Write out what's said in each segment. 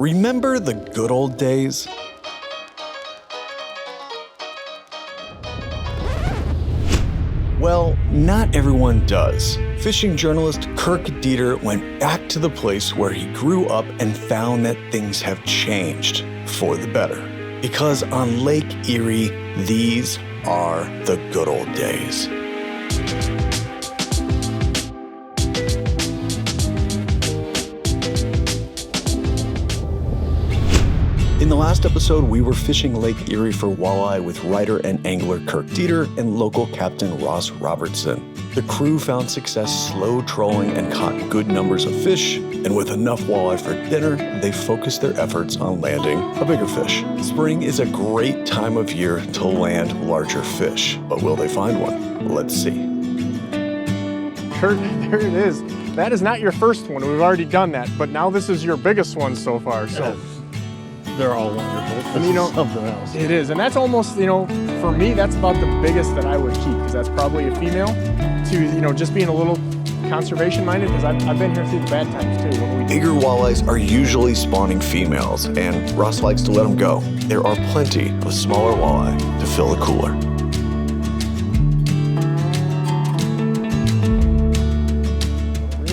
Remember the good old days? Well, not everyone does. Fishing journalist Kirk Dieter went back to the place where he grew up and found that things have changed for the better. Because on Lake Erie, these are the good old days. In the last episode, we were fishing Lake Erie for walleye with writer and angler Kirk Dieter and local captain Ross Robertson. The crew found success slow trolling and caught good numbers of fish, and with enough walleye for dinner, they focused their efforts on landing a bigger fish. Spring is a great time of year to land larger fish, but will they find one? Let's see. Kirk, there it is. That is not your first one. We've already done that, but now this is your biggest one so far. So. They're all wonderful. This is something else. It is, and that's almost, for me, that's about the biggest that I would keep, because that's probably a female. To, just being a little conservation-minded, because I've been here through the bad times too. Bigger walleyes are usually spawning females, and Ross likes to let them go. There are plenty of smaller walleye to fill the cooler.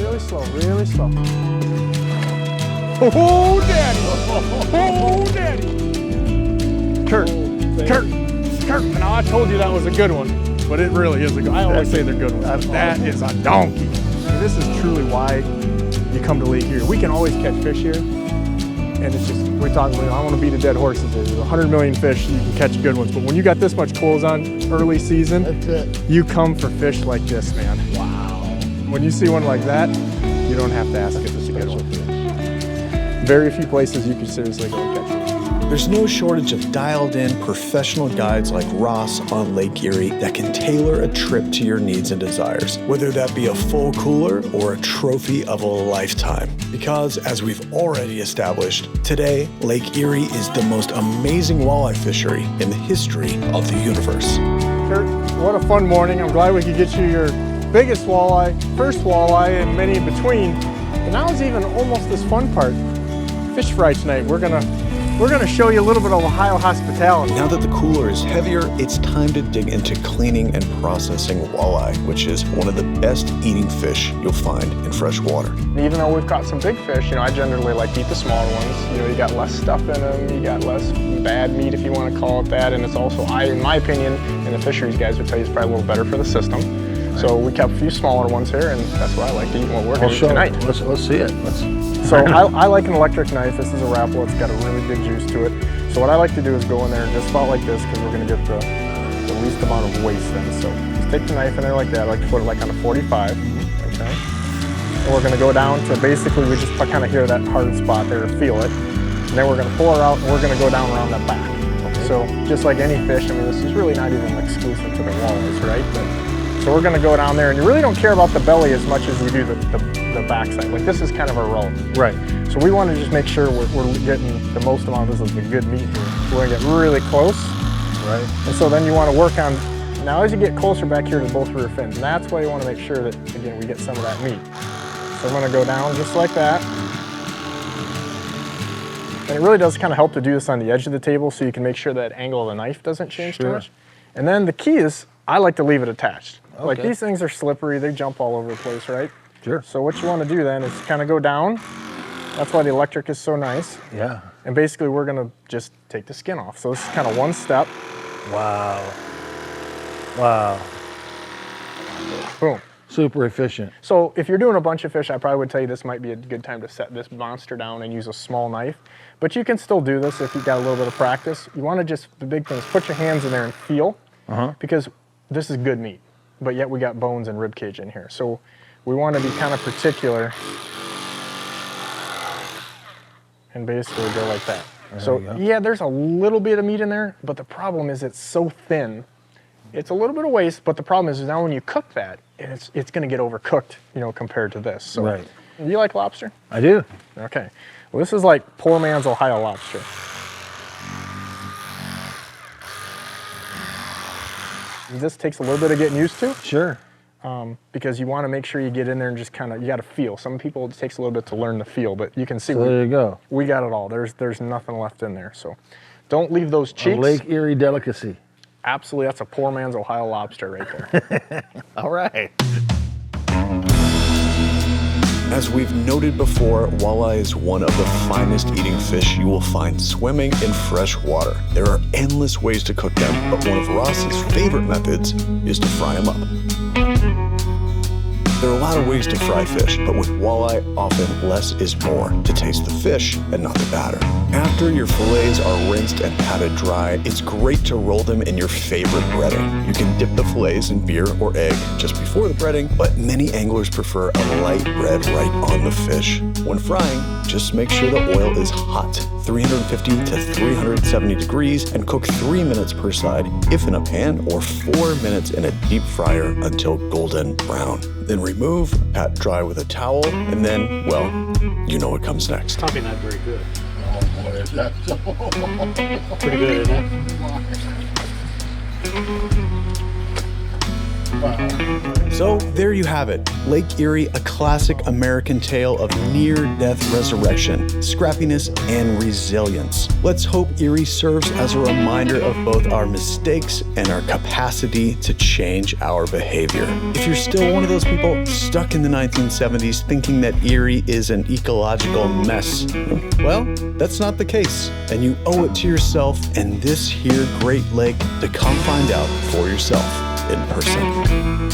Really slow, really slow. Oh, daddy! Oh, daddy! Kirk! Now I told you that was a good one, but it really is a good one. I always say they're good ones. That is a donkey. This is truly why you come to Lake Erie. We can always catch fish here, and it's just, we're talking, I want to beat a dead horse. There's 100 million fish, you can catch good ones, but when you got this much clothes on early season, That's it. you come for fish like this, man. Wow. When you see one like that, you don't have to ask if it's a good one. Very few places you can seriously go and catch fish. There's no shortage of dialed-in professional guides like Ross on Lake Erie that can tailor a trip to your needs and desires, whether that be a full cooler or a trophy of a lifetime. Because, as we've already established, today, Lake Erie is the most amazing walleye fishery in the history of the universe. Kurt, what a fun morning. I'm glad we could get you your biggest walleye, first walleye, and many in between. But now is even almost this fun part. Fish fry tonight. We're gonna show you a little bit of Ohio hospitality. Now that the cooler is heavier, it's time to dig into cleaning and processing walleye, which is one of the best eating fish you'll find in fresh water. Even though we've caught some big fish, I generally like to eat the smaller ones. You got less stuff in them, you got less bad meat if you want to call it that, and it's also, in my opinion, and the fisheries guys would tell you, it's probably a little better for the system. So we kept a few smaller ones here, and that's what I like to eat what we're going to eat tonight. Let's see it. So I like an electric knife. This is a Rapple. It's got a really good juice to it. So what I like to do is go in there just about like this, because we're going to get the least amount of waste in. So just take the knife in there like that. I like to put it like on a 45. Okay. And we're going to go down to basically, we just kind of hear that hard spot there, feel it. And then we're going to pull her out, and we're going to go down around that back. Okay. So just like any fish, this is really not even exclusive to the walleyes, right? So we're going to go down there, and you really don't care about the belly as much as you do the backside. Like, this is kind of a roll. Right. So we want to just make sure we're getting the most amount of this is the good meat here. So we're going to get really close. Right. And so then you want to work on, now as you get closer back here to both rear fins, and that's why you want to make sure that, again, we get some of that meat. So I'm going to go down just like that. And it really does kind of help to do this on the edge of the table so you can make sure that angle of the knife doesn't change too much. And then the key is, I like to leave it attached. Okay. Like, these things are slippery, they jump all over the place, right? Sure. So what you want to do then is kind of go down. That's why the electric is so nice. Yeah. And basically we're going to just take the skin off. So this is kind of one step. Wow. Wow. Boom. Super efficient. So if you're doing a bunch of fish, I probably would tell you this might be a good time to set this monster down and use a small knife. But you can still do this if you've got a little bit of practice. You want to just, the big thing is put your hands in there and feel. Because this is good meat, but yet we got bones and rib cage in here. So we want to be kind of particular and basically go like that. So yeah, there's a little bit of meat in there, but the problem is it's so thin. It's a little bit of waste, but the problem is now when you cook that, it's going to get overcooked, compared to this. So, right. You like lobster? I do. Okay. Well, this is like poor man's Ohio lobster. This takes a little bit of getting used to. Sure. because you want to make sure you get in there and just kind of, you got to feel. Some people, it takes a little bit to learn to feel, but you can see So there you go. we got it all. There's nothing left in there. So don't leave those cheeks. A Lake Erie delicacy. Absolutely, that's a poor man's Ohio lobster right there. All right. As we've noted before, walleye is one of the finest eating fish you will find swimming in fresh water. There are endless ways to cook them, but one of Ross's favorite methods is to fry them up. There are a lot of ways to fry fish, but with walleye, often less is more to taste the fish and not the batter. After your fillets are rinsed and patted dry, it's great to roll them in your favorite breading. You can dip the fillets in beer or egg just before the breading, but many anglers prefer a light bread right on the fish. When frying, just make sure the oil is hot, 350 to 370 degrees, and cook 3 minutes per side if in a pan, or 4 minutes in a deep fryer until golden brown. Then remove, pat dry with a towel, and then, well, you know what comes next. Probably not very good. Oh boy, is that so? Pretty good, isn't it? So there you have it. Lake Erie, a classic American tale of near-death resurrection, scrappiness, and resilience. Let's hope Erie serves as a reminder of both our mistakes and our capacity to change our behavior. If you're still one of those people stuck in the 1970s thinking that Erie is an ecological mess, well, that's not the case. And you owe it to yourself and this here great lake to come find out for yourself in person.